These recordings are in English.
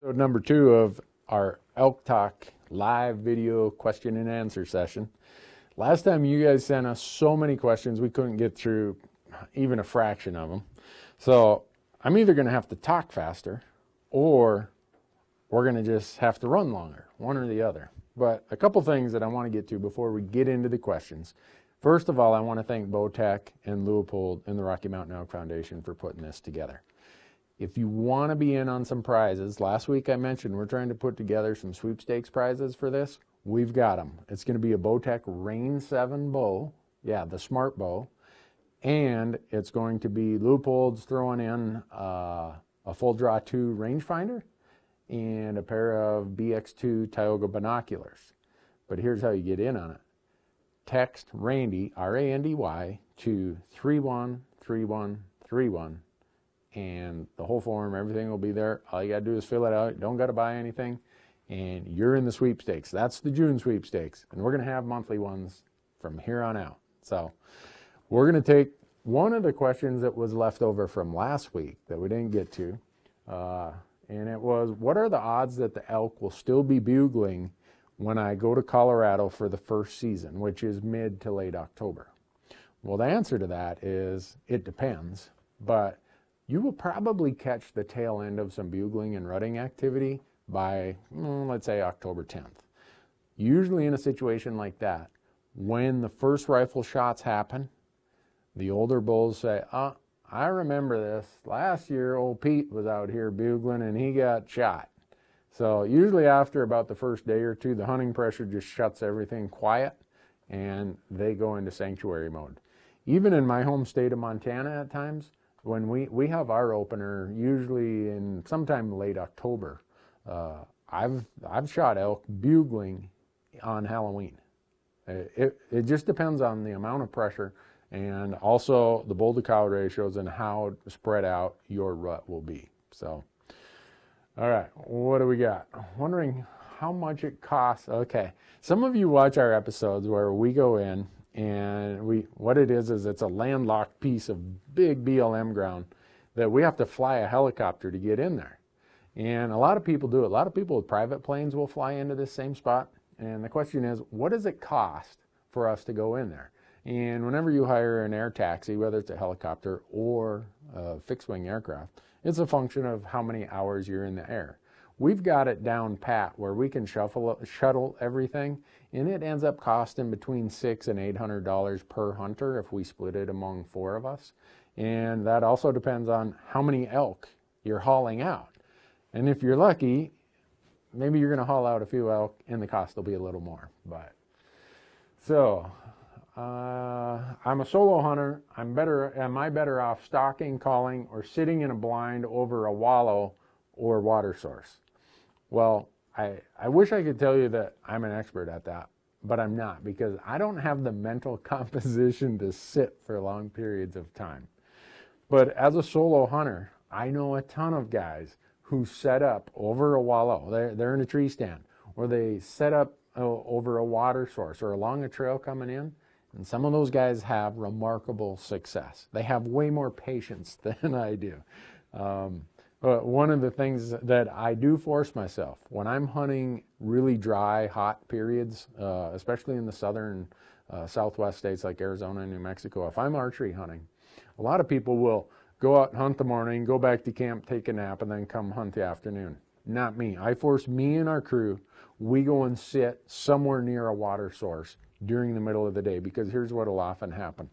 So number 2 of our Elk Talk live video question and answer session. Last time you guys sent us so many questions, we couldn't get through even a fraction of them. So I'm either going to have to talk faster or we're going to just have to run longer, one or the other. But a couple things that I want to get to before we get into the questions. First of all, I want to thank Bowtech and Leupold and the Rocky Mountain Elk Foundation for putting this together. If you want to be in on some prizes, last week I mentioned we're trying to put together some sweepstakes prizes for this. We've got them. It's going to be a Bowtech Rain 7 bow, yeah, the smart bow, and it's going to be Leupold's throwing in a full draw 2 rangefinder and a pair of BX2 Tioga binoculars. But here's how you get in on it. Text Randy, R-A-N-D-Y, to 313131. And the whole form, everything will be there. All you got to do is fill it out. You don't got to buy anything. And you're in the sweepstakes. That's the June sweepstakes. And we're going to have monthly ones from here on out. So we're going to take one of the questions that was left over from last week that we didn't get to. And it was, what are the odds that the elk will still be bugling when I go to Colorado for the first season, which is mid to late October? Well, the answer to that is it depends. But you will probably catch the tail end of some bugling and rutting activity by, let's say, October 10th. Usually in a situation like that, when the first rifle shots happen, the older bulls say, I remember this. Last year, old Pete was out here bugling and he got shot. So usually after about the first day or two, the hunting pressure just shuts everything quiet and they go into sanctuary mode. Even in my home state of Montana at times, when we have our opener, usually in sometime late October, I've shot elk bugling on Halloween. It just depends on the amount of pressure and also the bull to cow ratios and how spread out your rut will be. So, all right, what do we got? Wondering how much it costs. Okay, some of you watch our episodes where we go in and what it is it's a landlocked piece of big BLM ground that we have to fly a helicopter to get in there. And a lot of people do it. A lot of people with private planes will fly into this same spot. And the question is, what does it cost for us to go in there? And whenever you hire an air taxi, whether it's a helicopter or a fixed-wing aircraft, it's a function of how many hours you're in the air. We've got it down pat where we can shuttle everything, and it ends up costing between $600 and $800 per hunter if we split it among 4 of us. And that also depends on how many elk you're hauling out. And if you're lucky, maybe you're going to haul out a few elk and the cost will be a little more. But so I'm a solo hunter. Am I better off stalking, calling, or sitting in a blind over a wallow or water source? Well, I wish I could tell you that I'm an expert at that, but I'm not, because I don't have the mental composition to sit for long periods of time. But as a solo hunter, I know a ton of guys who set up over a wallow. They're in a tree stand, or they set up over a water source or along a trail coming in, and some of those guys have remarkable success. They have way more patience than I do. But one of the things that I do force myself when I'm hunting really dry, hot periods, especially in the southern southwest states like Arizona and New Mexico, if I'm archery hunting, a lot of people will go out and hunt the morning, go back to camp, take a nap, and then come hunt the afternoon. Not me. I force me and our crew, we go and sit somewhere near a water source during the middle of the day, because here's what will often happen.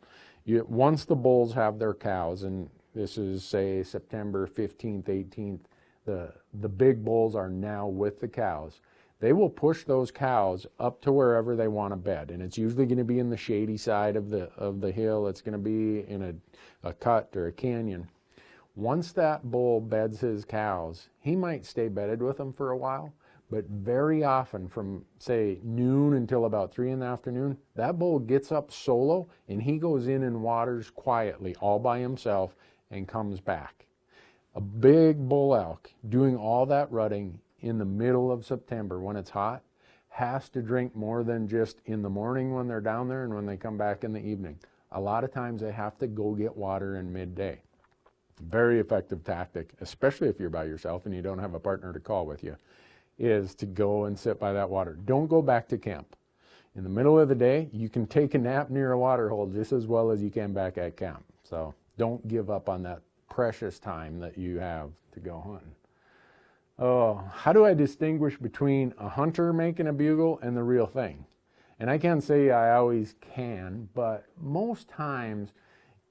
Once the bulls have their cows, and this is, say, September 15th, 18th. The big bulls are now with the cows. They will push those cows up to wherever they want to bed, and it's usually going to be in the shady side of the hill. It's going to be in a cut or a canyon. Once that bull beds his cows, he might stay bedded with them for a while, but very often from, say, noon until about 3 in the afternoon, that bull gets up solo and he goes in and waters quietly all by himself and comes back. A big bull elk doing all that rutting in the middle of September when it's hot has to drink more than just in the morning when they're down there and when they come back in the evening. A lot of times they have to go get water in midday. very effective tactic, especially if you're by yourself and you don't have a partner to call with you, is to go and sit by that water. Don't go back to camp. In the middle of the day, you can take a nap near a water hole just as well as you can back at camp. So don't give up on that precious time that you have to go hunting. Oh, how do I distinguish between a hunter making a bugle and the real thing? And I can't say I always can, but most times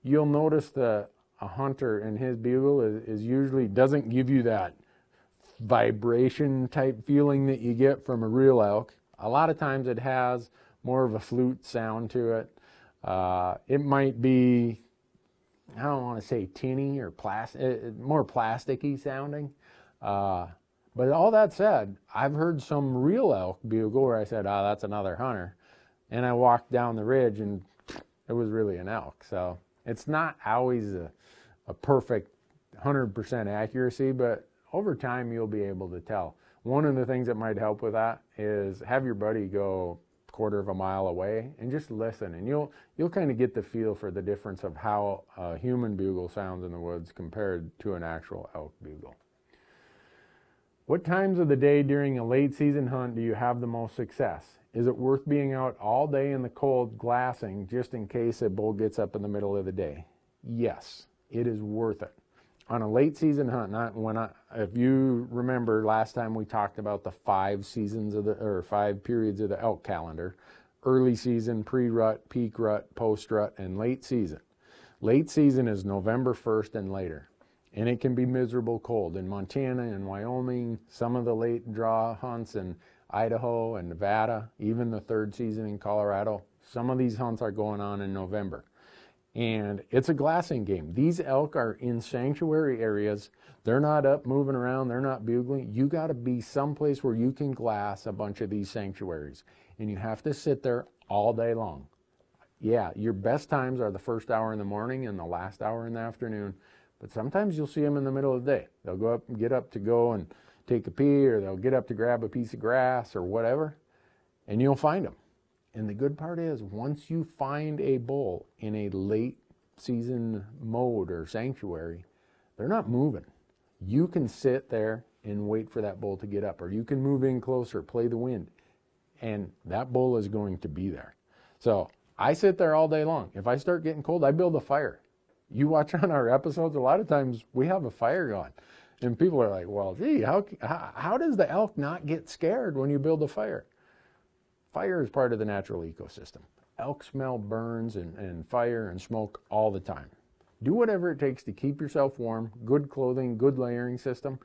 you'll notice that a hunter and his bugle is usually doesn't give you that vibration type feeling that you get from a real elk. A lot of times it has more of a flute sound to it. It might be, I don't want to say tinny or more plasticky sounding. But all that said, I've heard some real elk bugle where I said, oh, that's another hunter. And I walked down the ridge and it was really an elk. So it's not always a perfect 100% accuracy, but over time you'll be able to tell. One of the things that might help with that is have your buddy go a quarter of a mile away and just listen, and you'll kind of get the feel for the difference of how a human bugle sounds in the woods compared to an actual elk bugle. What times of the day during a late season hunt do you have the most success? Is it worth being out all day in the cold glassing just in case a bull gets up in the middle of the day? Yes, it is worth it. On a late season hunt, if you remember last time we talked about the 5 periods of the elk calendar: early season, pre-rut, peak rut, post-rut, and late season. Late season is November 1st and later. And it can be miserable cold. In Montana and Wyoming, some of the late draw hunts in Idaho and Nevada, even the 3rd season in Colorado, some of these hunts are going on in November. And it's a glassing game. These elk are in sanctuary areas. They're not up moving around. They're not bugling. You got to be someplace where you can glass a bunch of these sanctuaries. And you have to sit there all day long. Yeah, your best times are the first hour in the morning and the last hour in the afternoon. But sometimes you'll see them in the middle of the day. They'll go up and get up to go and take a pee, or they'll get up to grab a piece of grass or whatever, and you'll find them. And the good part is, once you find a bull in a late season mode or sanctuary, they're not moving. You can sit there and wait for that bull to get up, or you can move in closer, play the wind, and that bull is going to be there. So I sit there all day long. If I start getting cold, I build a fire. You watch on our episodes, a lot of times we have a fire going. And people are like, well, gee, how does the elk not get scared when you build a fire? Fire is part of the natural ecosystem. Elk smell burns and fire and smoke all the time. Do whatever it takes to keep yourself warm, good clothing, good layering system,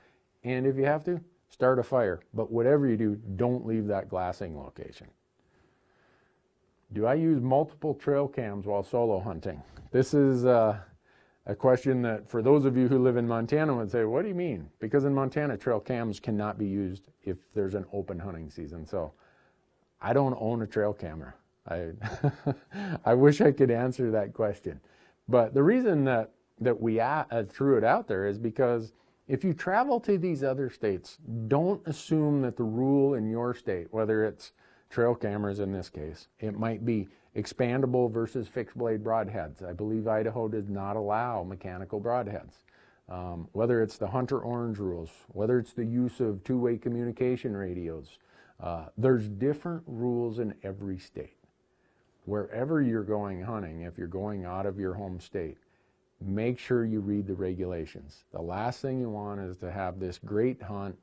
and if you have to, start a fire. But whatever you do, don't leave that glassing location. Do I use multiple trail cams while solo hunting? This is a question that, for those of you who live in Montana, would say, what do you mean? Because in Montana, trail cams cannot be used if there's an open hunting season. So I don't own a trail camera. I wish I could answer that question. But the reason that we threw it out there is because if you travel to these other states, don't assume that the rule in your state, whether it's trail cameras in this case, it might be expandable versus fixed blade broadheads. I believe Idaho does not allow mechanical broadheads. Whether it's the hunter orange rules, whether it's the use of two-way communication radios, there's different rules in every state. Wherever you're going hunting, if you're going out of your home state, make sure you read the regulations. The last thing you want is to have this great hunt,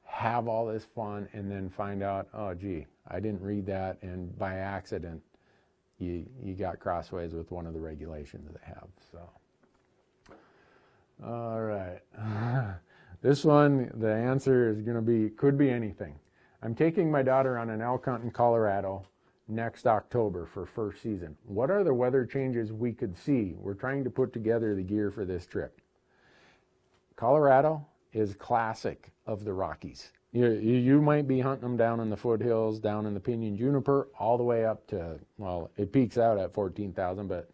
have all this fun, and then find out, oh gee, I didn't read that, and by accident you got crossways with one of the regulations they have. So all right. This one, the answer is going to be, could be anything. I'm taking my daughter on an elk hunt in Colorado next October for first season. What are the weather changes we could see? We're trying to put together the gear for this trip. Colorado is classic of the Rockies. You might be hunting them down in the foothills, down in the pinyon juniper, all the way up to, well, it peaks out at 14,000, but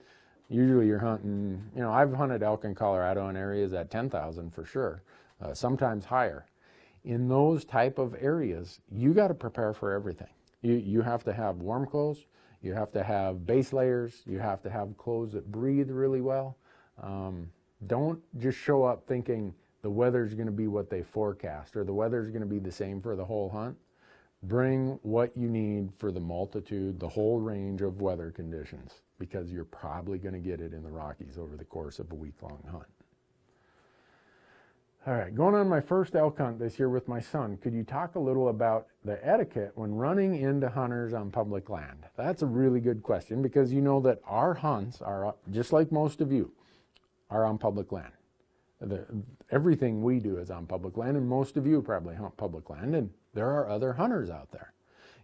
usually you're hunting, I've hunted elk in Colorado in areas at 10,000 for sure, sometimes higher. In those type of areas, you got to prepare for everything. You have to have warm clothes, you have to have base layers, you have to have clothes that breathe really well. Don't just show up thinking the weather's going to be what they forecast or the weather's going to be the same for the whole hunt. Bring what you need for the multitude, the whole range of weather conditions, because you're probably going to get it in the Rockies over the course of a week-long hunt. All right, going on my first elk hunt this year with my son, could you talk a little about the etiquette when running into hunters on public land? That's a really good question, because you know that our hunts are, just like most of you, are on public land. Everything we do is on public land, and most of you probably hunt public land, and there are other hunters out there.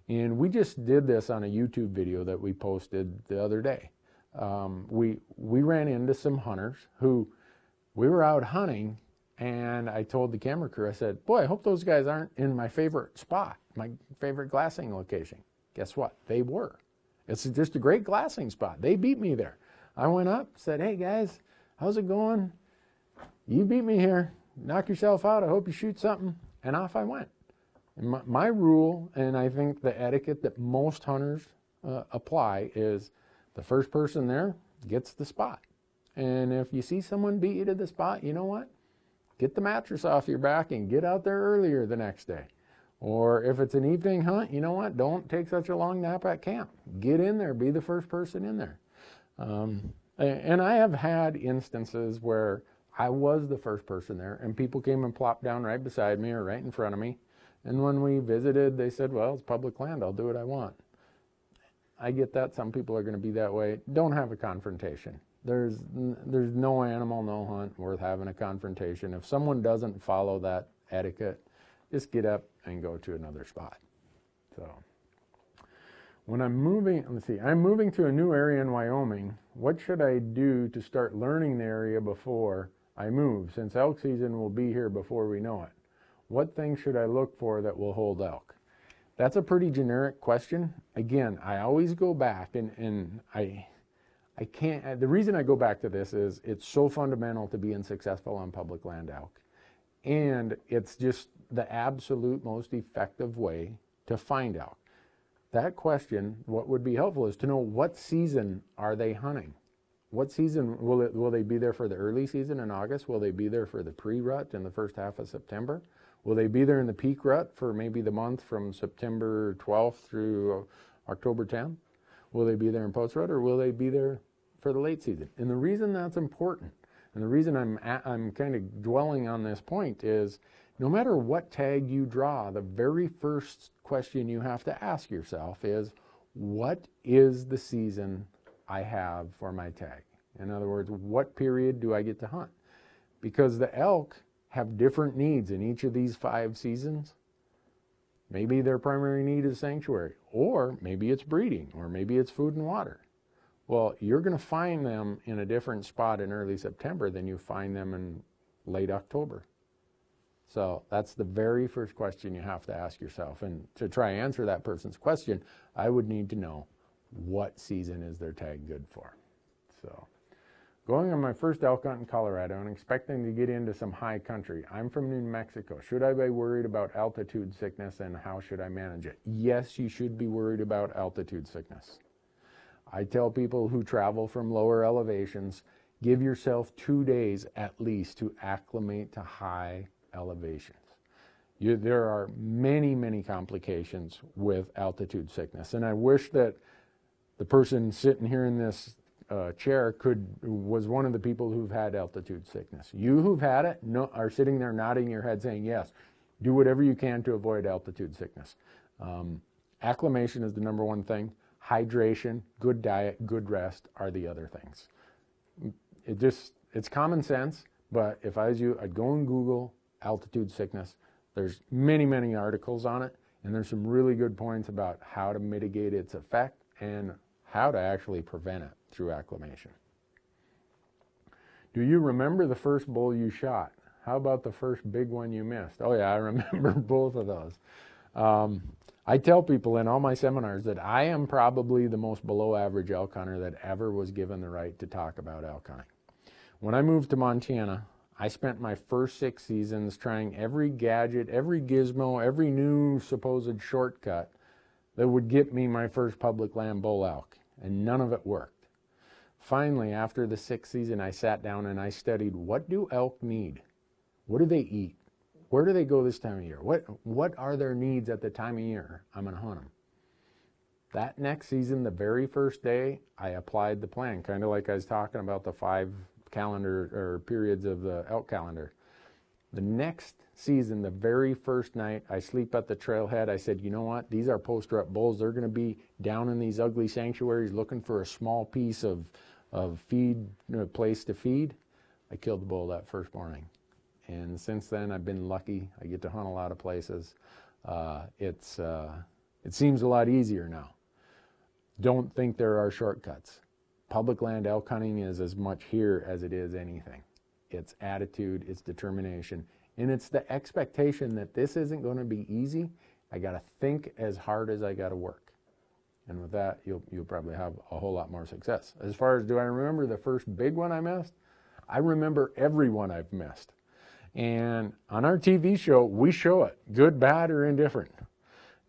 And we just did this on a YouTube video that we posted the other day. We ran into some hunters who, we were out hunting, and I told the camera crew, I said, boy, I hope those guys aren't in my favorite spot, my favorite glassing location. Guess what? They were. It's just a great glassing spot. They beat me there. I went up, said, hey guys, how's it going? You beat me here. Knock yourself out. I hope you shoot something. And off I went. And my rule, and I think the etiquette that most hunters apply, is the first person there gets the spot. And if you see someone beat you to the spot, you know what? Get the mattress off your back and get out there earlier the next day. Or if it's an evening hunt, you know what? Don't take such a long nap at camp. Get in there. Be the first person in there. And I have had instances where I was the first person there, and people came and plopped down right beside me or right in front of me. And when we visited, they said, well, it's public land. I'll do what I want. I get that. Some people are going to be that way. Don't have a confrontation. There's no animal, no hunt worth having a confrontation. If someone doesn't follow that etiquette, just get up and go to another spot. So when I'm moving, let's see, I'm moving to a new area in Wyoming. What should I do to start learning the area before I move, since elk season will be here before we know it? What things should I look for that will hold elk? That's a pretty generic question. Again, I always go back, and I can't, the reason I go back to this is it's so fundamental to being successful on public land elk. And it's just the absolute most effective way to find elk. That question, what would be helpful is to know what season are they hunting? What season, will they be there for the early season in August? Will they be there for the pre-rut in the first half of September? Will they be there in the peak rut for maybe the month from September 12th through October 10th? Will they be there in post-rut, or will they be there for the late season? And the reason that's important, and the reason I'm kind of dwelling on this point, is no matter what tag you draw, the very first question you have to ask yourself is, what is the season I have for my tag? In other words, what period do I get to hunt? Because the elk have different needs in each of these 5 seasons. Maybe their primary need is sanctuary, or maybe it's breeding, or maybe it's food and water. Well, you're going to find them in a different spot in early September than you find them in late October. So that's the very first question you have to ask yourself. And to try and answer that person's question, I would need to know what season is their tag good for. So going on my first elk hunt in Colorado and expecting to get into some high country. I'm from New Mexico. Should I be worried about altitude sickness, and how should I manage it? Yes, you should be worried about altitude sickness. I tell people who travel from lower elevations, give yourself 2 days at least to acclimate to high elevations. There are many, many complications with altitude sickness, and I wish that the person sitting here in this chair was one of the people who've had altitude sickness. You who've had it are sitting there nodding your head saying, yes, do whatever you can to avoid altitude sickness. Acclimation is the number one thing. Hydration, good diet, good rest are the other things. It's common sense, but if I was you, I'd go and Google altitude sickness. There's many, many articles on it, and there's some really good points about how to mitigate its effect and how to actually prevent it through acclimation. Do you remember the first bull you shot? How about the first big one you missed? Oh yeah, I remember both of those. I tell people in all my seminars that I am probably the most below average elk hunter that ever was given the right to talk about elk hunting. When I moved to Montana, I spent my first 6 seasons trying every gadget, every gizmo, every new supposed shortcut that would get me my first public land bull elk, and none of it worked. Finally, after the 6th season, I sat down and I studied, what do elk need? What do they eat? Where do they go this time of year? What are their needs at the time of year I'm going to hunt them? That next season, the very first day, I applied the plan, kind of like I was talking about the 5 calendar or periods of the elk calendar. The next season, the very first night, I sleep at the trailhead. I said, you know what? These are post-rut bulls. They're going to be down in these ugly sanctuaries looking for a small piece of feed, place to feed. I killed the bull that first morning. And since then, I've been lucky. I get to hunt a lot of places. It seems a lot easier now. Don't think there are shortcuts. Public land elk hunting is as much here as it is anything. It's attitude, it's determination, and it's the expectation that this isn't going to be easy. I got to think as hard as I got to work. And with that, you'll probably have a whole lot more success. As far as do I remember the first big one I missed? I remember every one I've missed. And on our TV show, we show it, good, bad, or indifferent.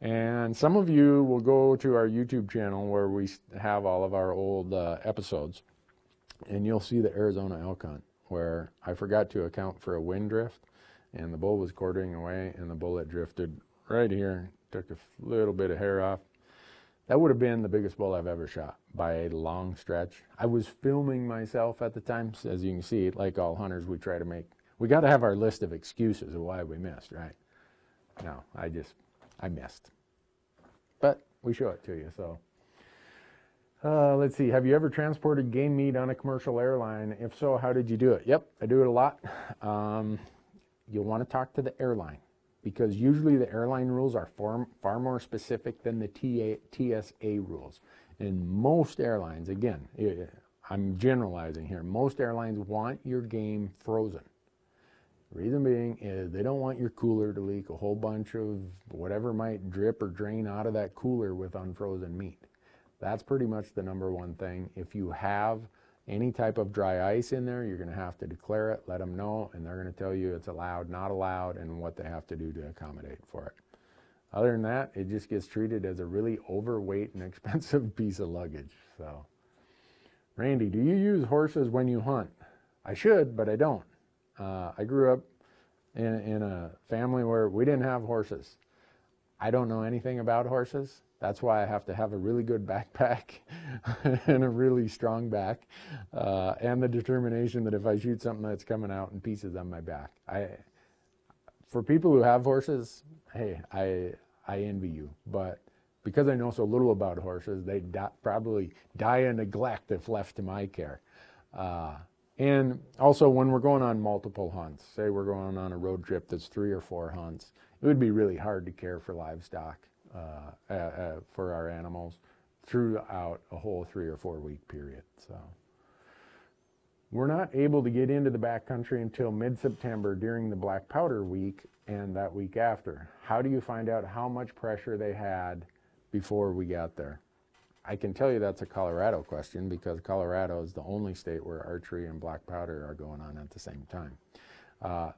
And some of you will go to our YouTube channel where we have all of our old episodes, and you'll see the Arizona elk hunt where I forgot to account for a wind drift, and the bull was quartering away, and the bullet drifted right here, took a little bit of hair off. That would have been the biggest bull I've ever shot by a long stretch. I was filming myself at the time. So as you can see, like all hunters, we got to have our list of excuses of why we missed, right? No, I missed. But we show it to you, so. Let's see, have you ever transported game meat on a commercial airline? If so, how did you do it? Yep, I do it a lot. You'll want to talk to the airline, because usually the airline rules are far more specific than the TSA rules. And most airlines, again, I'm generalizing here, most airlines want your game frozen. The reason being is they don't want your cooler to leak a whole bunch of whatever might drip or drain out of that cooler with unfrozen meat. That's pretty much the #1 thing. If you have any type of dry ice in there, you're going to have to declare it, let them know, and they're going to tell you it's allowed, not allowed, and what they have to do to accommodate for it. Other than that, it just gets treated as a really overweight and expensive piece of luggage. So, Randy, do you use horses when you hunt? I should, but I don't. I grew up in a family where we didn't have horses. I don't know anything about horses. That's why I have to have a really good backpack and a really strong back, and the determination that if I shoot something that's coming out in pieces on my back. For people who have horses, hey, I envy you. But because I know so little about horses, they probably die of neglect if left to my care. And also when we're going on multiple hunts, say we're going on a road trip that's 3 or 4 hunts, it would be really hard to care for livestock for our animals throughout a whole 3 or 4 week period. So we're not able to get into the backcountry until mid-September during the black powder week and that week after. How do you find out how much pressure they had before we got there? I can tell you that's a Colorado question, because Colorado is the only state where archery and black powder are going on at the same time.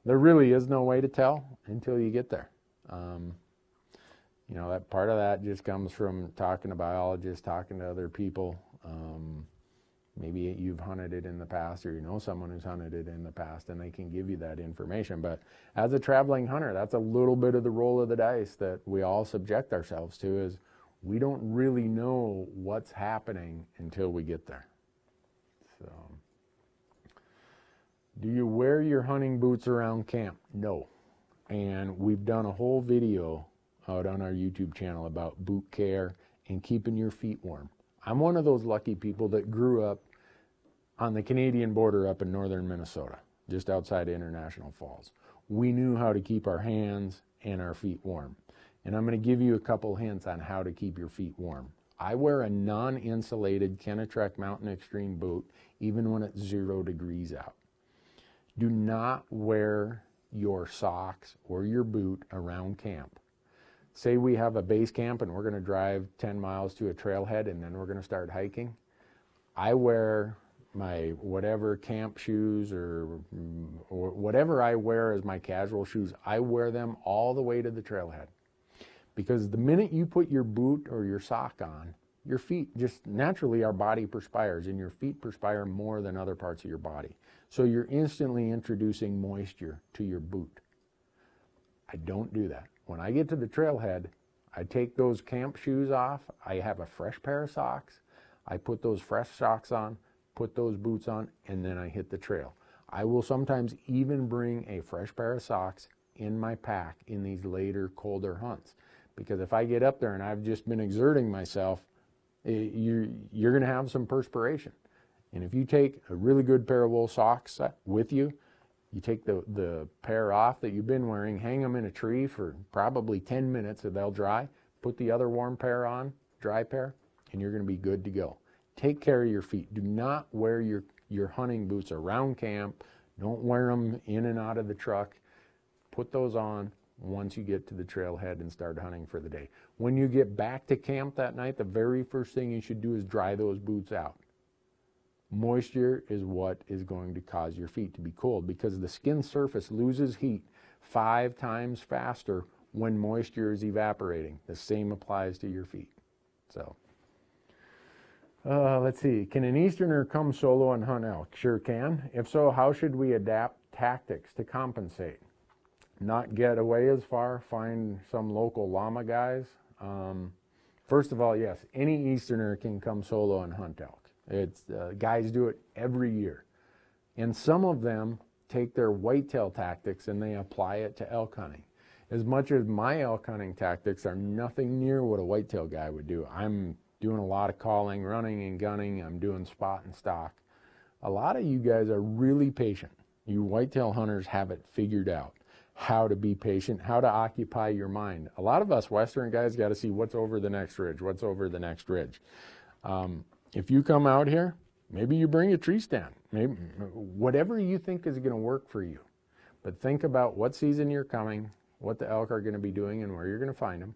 There really is no way to tell until you get there. You know, that part of that just comes from talking to biologists, talking to other people. Maybe you've hunted it in the past, or you know someone who's hunted it in the past, and they can give you that information. But as a traveling hunter, that's a little bit of the roll of the dice that we all subject ourselves to, is we don't really know what's happening until we get there. So, do you wear your hunting boots around camp? No. And we've done a whole video out on our YouTube channel about boot care and keeping your feet warm. I'm one of those lucky people that grew up on the Canadian border up in northern Minnesota, just outside International Falls. We knew how to keep our hands and our feet warm. And I'm going to give you a couple hints on how to keep your feet warm. I wear a non-insulated Kenetrek Mountain Extreme boot even when it's 0 degrees out. Do not wear your socks or your boot around camp. Say we have a base camp and we're going to drive 10 miles to a trailhead and then we're going to start hiking. I wear my whatever camp shoes or whatever I wear as my casual shoes, I wear them all the way to the trailhead. Because the minute you put your boot or your sock on, your feet, just naturally our body perspires, and your feet perspire more than other parts of your body. So you're instantly introducing moisture to your boot. I don't do that. When I get to the trailhead, I take those camp shoes off. I have a fresh pair of socks. I put those fresh socks on, put those boots on, and then I hit the trail. I will sometimes even bring a fresh pair of socks in my pack in these later, colder hunts. Because if I get up there and I've just been exerting myself, you're going to have some perspiration. And if you take a really good pair of wool socks with you, you take the pair off that you've been wearing, hang them in a tree for probably 10 minutes so they'll dry, put the other warm pair on, dry pair, and you're going to be good to go. Take care of your feet. Do not wear your hunting boots around camp. Don't wear them in and out of the truck. Put those on once you get to the trailhead and start hunting for the day. When you get back to camp that night, the very first thing you should do is dry those boots out. Moisture is what is going to cause your feet to be cold, because the skin surface loses heat 5 times faster when moisture is evaporating. The same applies to your feet. So, let's see. Can an Easterner come solo and hunt elk? Sure can. If so, how should we adapt tactics to compensate? Not get away as far, find some local llama guys. First of all, yes, any Easterner can come solo and hunt elk. Guys do it every year. And some of them take their whitetail tactics and they apply it to elk hunting. As much as my elk hunting tactics are nothing near what a whitetail guy would do. I'm doing a lot of calling, running and gunning. I'm doing spot and stock. A lot of you guys are really patient. You whitetail hunters have it figured out. How to be patient, how to occupy your mind. A lot of us Western guys got to see what's over the next ridge, what's over the next ridge. If you come out here, maybe you bring a tree stand, maybe whatever you think is going to work for you. But think about what season you're coming, what the elk are going to be doing, and where you're going to find them.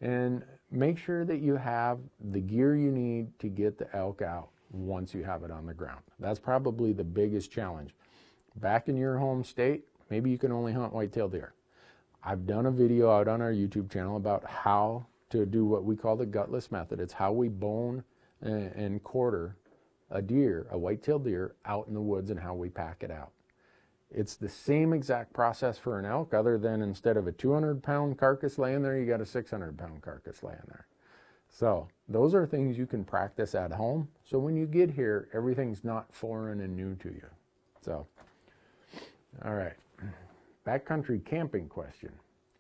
And make sure that you have the gear you need to get the elk out once you have it on the ground. That's probably the biggest challenge. Back in your home state, maybe you can only hunt whitetail deer. I've done a video out on our YouTube channel about how to do what we call the gutless method. It's how we bone and quarter a deer, a whitetail deer, out in the woods, and how we pack it out. It's the same exact process for an elk, other than instead of a 200-pound carcass laying there, you got a 600-pound carcass laying there. So those are things you can practice at home. So when you get here, everything's not foreign and new to you. So, all right. Backcountry camping question.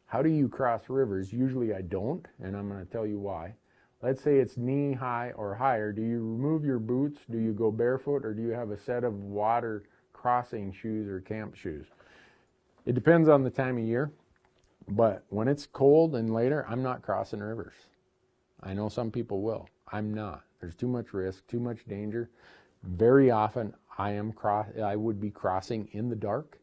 How do you cross rivers? Usually I don't, and I'm going to tell you why. Let's say it's knee high or higher. Do you remove your boots? Do you go barefoot, or do you have a set of water crossing shoes or camp shoes? It depends on the time of year, but when it's cold and later, I'm not crossing rivers. I know some people will. I'm not. There's too much risk, too much danger. Very often I would be crossing in the dark.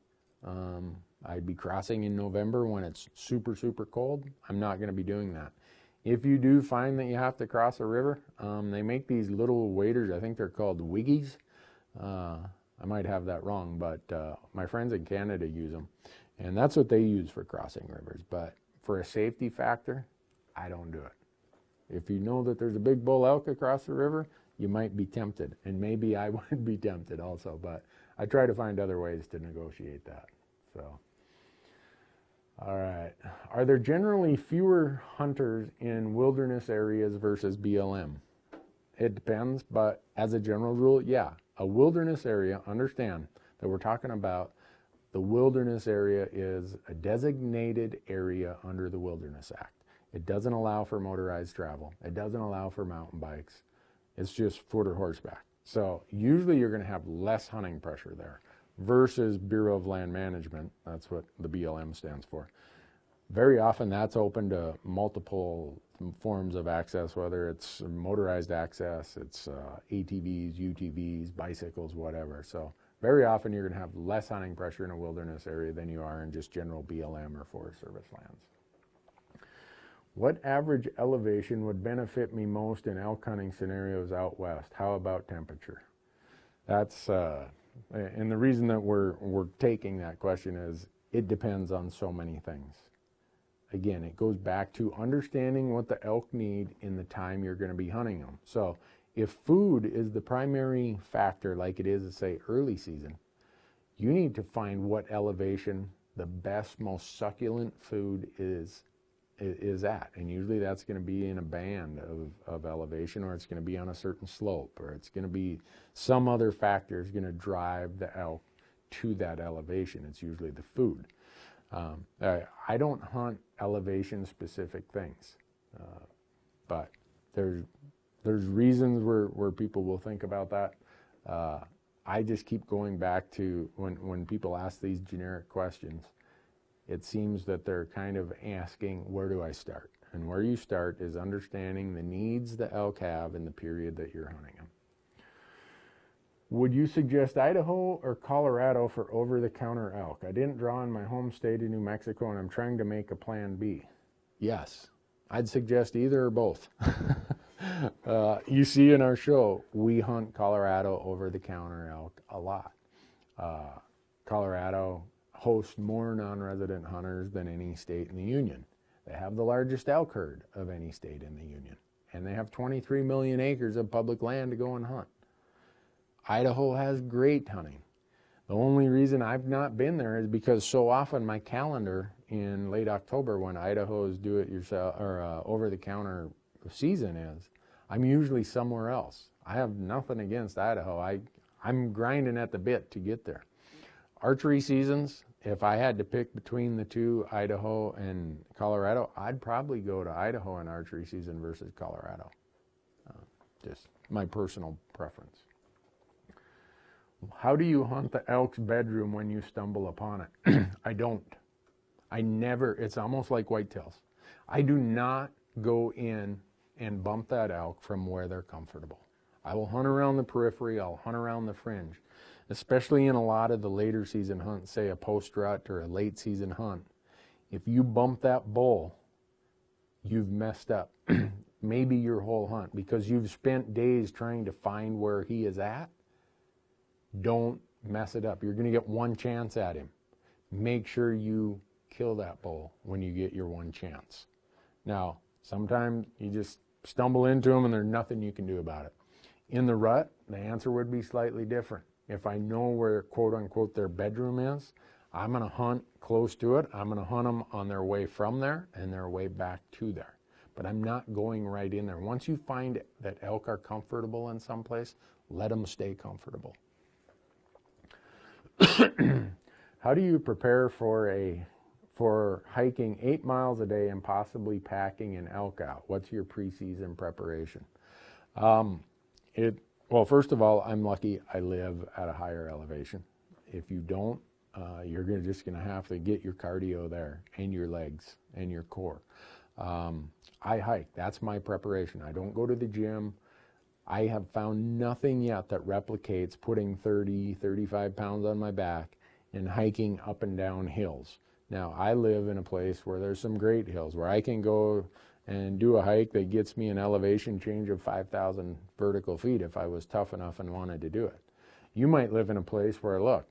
I'd be crossing in November when it's super, super cold. I'm not going to be doing that. If you do find that you have to cross a river, they make these little waders. I think they're called wiggies. I might have that wrong, but my friends in Canada use them. And that's what they use for crossing rivers. But for a safety factor, I don't do it. If you know that there's a big bull elk across the river, you might be tempted. And maybe I would be tempted also. But I try to find other ways to negotiate that. So. All right. Are there generally fewer hunters in wilderness areas versus BLM? It depends, but as a general rule, yeah. A wilderness area, understand that we're talking about the wilderness area is a designated area under the Wilderness Act. It doesn't allow for motorized travel. It doesn't allow for mountain bikes. It's just foot or horseback. So usually you're going to have less hunting pressure there. Versus Bureau of Land Management, that's what the BLM stands for. Very often that's open to multiple forms of access, whether it's motorized access, it's ATVs, UTVs, bicycles, whatever. So very often you're going to have less hunting pressure in a wilderness area than you are in just general BLM or Forest Service lands. What average elevation would benefit me most in elk hunting scenarios out west? How about temperature? That's and the reason that we're taking that question is it depends on so many things. again, it goes back to understanding what the elk need in the time you're going to be hunting them. So if food is the primary factor, like it is, say, early season, you need to find what elevation the best, most succulent food is at. And usually that's going to be in a band of elevation, or it's going to be on a certain slope, or it's going to be some other factor is going to drive the elk to that elevation. It's usually the food. I don't hunt elevation specific things, but there's reasons where people will think about that. I just keep going back to when people ask these generic questions, it seems that they're kind of asking, where do I start? And where you start is understanding the needs the elk have in the period that you're hunting them. Would you suggest Idaho or Colorado for over-the-counter elk? I didn't draw in my home state of New Mexico, and I'm trying to make a plan B. Yes, I'd suggest either or both. You see in our show, we hunt Colorado over-the-counter elk a lot. Colorado hosts more non-resident hunters than any state in the Union. They have the largest elk herd of any state in the Union, and they have 23 million acres of public land to go and hunt. Idaho has great hunting. The only reason I've not been there is because so often my calendar in late October, when Idaho's do-it-yourself or over-the-counter season is, I'm usually somewhere else. I have nothing against Idaho. I'm grinding at the bit to get there. Archery seasons, if I had to pick between the two, Idaho and Colorado, I'd probably go to Idaho in archery season versus Colorado. Just my personal preference. How do you hunt the elk's bedroom when you stumble upon it? I don't. I never. It's almost like whitetails. I do not go in and bump that elk from where they're comfortable. I will hunt around the periphery. I'll hunt around the fringe, especially in a lot of the later season hunts, say a post-rut or a late season hunt. If you bump that bull, you've messed up maybe your whole hunt, because you've spent days trying to find where he is at. Don't mess it up. You're going to get one chance at him. Make sure you kill that bull when you get your one chance. Now, sometimes you just stumble into him and there's nothing you can do about it. In the rut, the answer would be slightly different. If I know where, quote unquote, their bedroom is, I'm going to hunt close to it. I'm going to hunt them on their way from there and their way back to there. But I'm not going right in there. Once you find that elk are comfortable in some place, let them stay comfortable. How do you prepare for hiking 8 miles a day and possibly packing an elk out? What's your preseason preparation? Well, first of all, I'm lucky I live at a higher elevation. If you don't, you're just going to have to get your cardio there and your legs and your core. I hike. That's my preparation. I don't go to the gym. I have found nothing yet that replicates putting 30, 35 pounds on my back and hiking up and down hills. Now, I live in a place where there's some great hills where I can go and do a hike that gets me an elevation change of 5,000 vertical feet if I was tough enough and wanted to do it. You might live in a place where, look,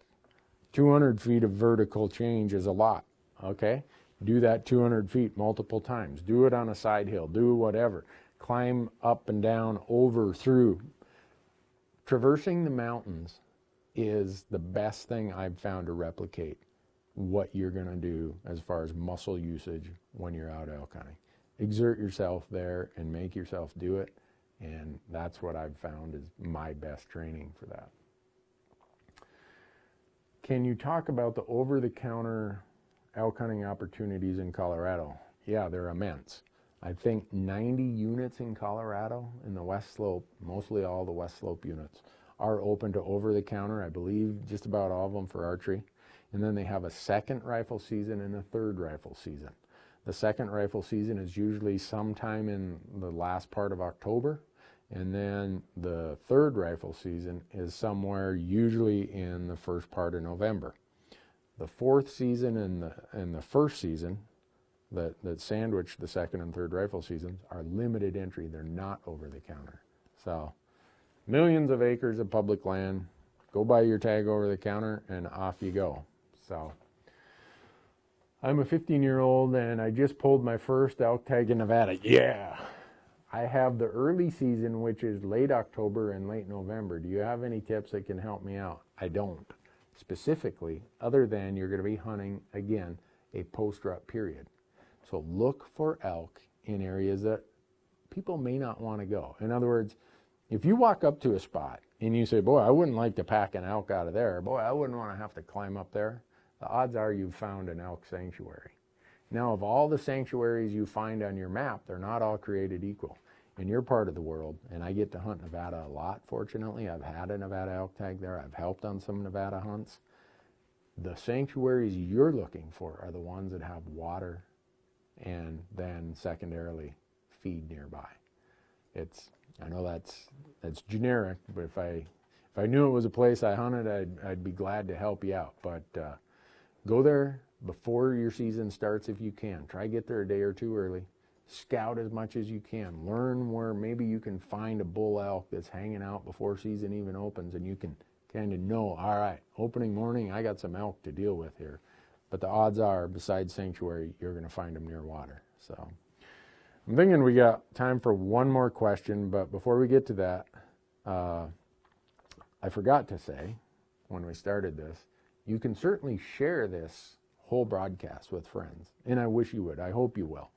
200 feet of vertical change is a lot, okay? Do that 200 feet multiple times. Do it on a side hill. Do whatever. Climb up and down, over, through. Traversing the mountains is the best thing I've found to replicate what you're going to do as far as muscle usage when you're out elk hunting. Exert yourself there and make yourself do it, and that's what I've found is my best training for that. Can you talk about the over-the-counter elk hunting opportunities in Colorado? Yeah, they're immense. I think 90 units in Colorado in the West Slope, mostly all the West Slope units, are open to over-the-counter. I believe just about all of them for archery. And then they have a second rifle season and a third rifle season. The second rifle season is usually sometime in the last part of October. And then the third rifle season is somewhere usually in the first part of November. The fourth season and the first season that sandwich the second and third rifle seasons are limited entry. They're not over the counter. So millions of acres of public land, go buy your tag over the counter and off you go. So I'm a 15-year-old and I just pulled my first elk tag in Nevada. Yeah. I have the early season, which is late October and late November. Do you have any tips that can help me out? I don't. Specifically, other than you're going to be hunting, again, a post-rut period. So look for elk in areas that people may not want to go. In other words, if you walk up to a spot and you say, boy, I wouldn't like to pack an elk out of there. Boy, I wouldn't want to have to climb up there. The odds are you've found an elk sanctuary. Now, of all the sanctuaries you find on your map, they're not all created equal. In your part of the world, and I get to hunt Nevada a lot, fortunately. I've had a Nevada elk tag there. I've helped on some Nevada hunts. The sanctuaries you're looking for are the ones that have water and then secondarily feed nearby. I know that's generic, but if I knew it was a place I hunted, I'd be glad to help you out. But go there before your season starts if you can. Try to get there a day or two early. Scout as much as you can. Learn where maybe you can find a bull elk that's hanging out before season even opens, and you can kind of know, all right, opening morning, I got some elk to deal with here. But the odds are, besides sanctuary, you're going to find them near water. So I'm thinking we got time for one more question, but before we get to that, I forgot to say when we started this, you can certainly share this whole broadcast with friends, and I wish you would. I hope you will.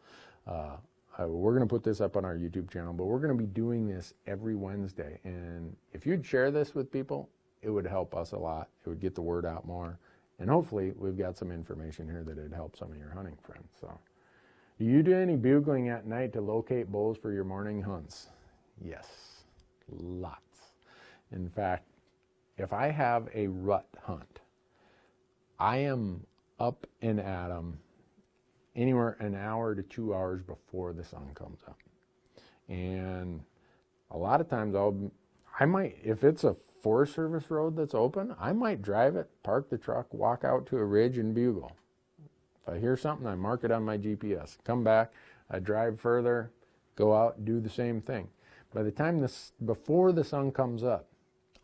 We're going to put this up on our YouTube channel, but we're going to be doing this every Wednesday. And if you'd share this with people, it would help us a lot. It would get the word out more. And hopefully we've got some information here that would help some of your hunting friends. So, do you do any bugling at night to locate bulls for your morning hunts? Yes, lots. In fact, if I have a rut hunt, I am up and at them anywhere an hour to 2 hours before the sun comes up. And a lot of times I might, if it's a Forest Service road that's open, I might drive it, park the truck, walk out to a ridge and bugle. If I hear something, I mark it on my GPS. Come back, I drive further, go out, do the same thing. By the time before the sun comes up,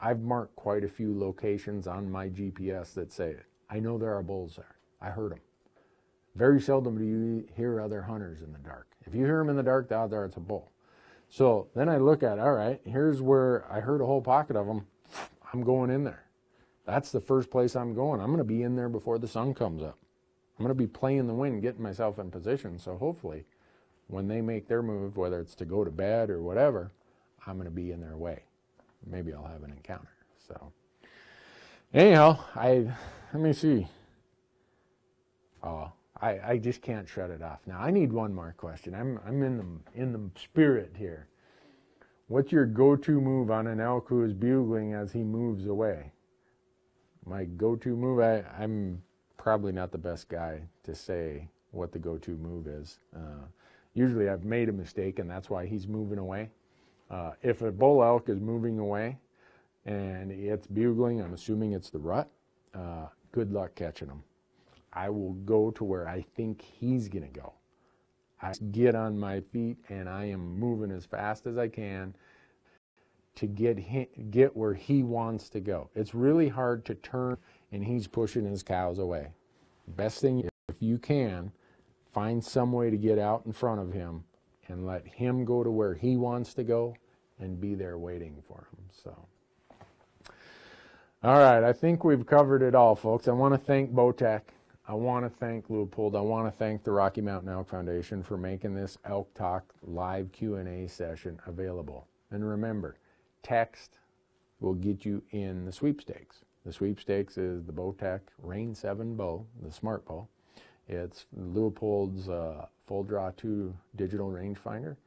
I've marked quite a few locations on my GPS that say, I know there are bulls there. I heard them. Very seldom do you hear other hunters in the dark. If you hear them in the dark, the odds are it's a bull. So then I look at, all right, here's where I heard a whole pocket of them. I'm going in there. That's the first place I'm going. I'm going to be in there before the sun comes up. I'm going to be playing the wind, getting myself in position. So hopefully when they make their move, whether it's to go to bed or whatever, I'm going to be in their way. Maybe I'll have an encounter. So anyhow, let me see. I just can't shut it off. Now I need one more question. I'm in the spirit here. What's your go-to move on an elk who is bugling as he moves away? My go-to move, I'm probably not the best guy to say what the go-to move is. Usually I've made a mistake and that's why he's moving away. If a bull elk is moving away and it's bugling, I'm assuming it's the rut, good luck catching him. I will go to where I think he's going to go. I get on my feet and I am moving as fast as I can to get where he wants to go. It's really hard to turn and he's pushing his cows away. Best thing, if you can, find some way to get out in front of him and let him go to where he wants to go and be there waiting for him. So, all right, I think we've covered it all, folks. I want to thank Bowtech. I want to thank Leupold. I want to thank the Rocky Mountain Elk Foundation for making this Elk Talk live Q&A session available. And remember, text will get you in the sweepstakes. The sweepstakes is the Bowtech Rain 7 bow, the smart bow. It's Leupold's Full Draw 2 digital rangefinder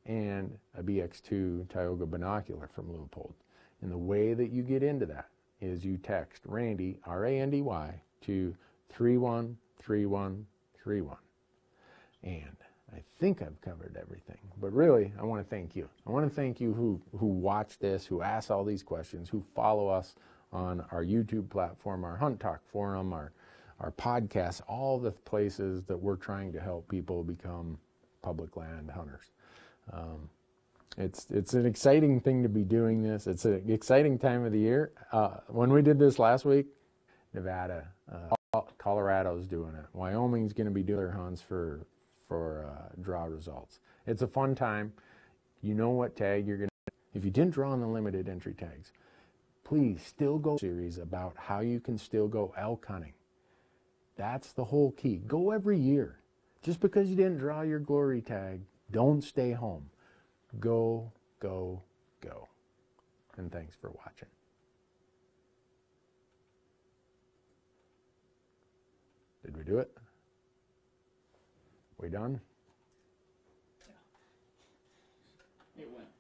and a BX2 Tioga binocular from Leupold. And the way that you get into that is you text Randy, R-A-N-D-Y, to 313131. And I think I've covered everything, but really I want to thank you. I want to thank you who watch this, who ask all these questions, who follow us on our YouTube platform, our Hunt Talk forum, our podcasts, all the places that we're trying to help people become public land hunters. It's an exciting thing to be doing this. It's an exciting time of the year. When we did this last week, Nevada, Colorado's doing it. Wyoming's going to be doing their hunts for draw results. It's a fun time. You know what tag you're going to. If you didn't draw on the limited entry tags, please still go series about how you can still go elk hunting. That's the whole key. Go every year. Just because you didn't draw your glory tag, don't stay home. Go, go, go. And thanks for watching. Did we do it? We done? Yeah. It went.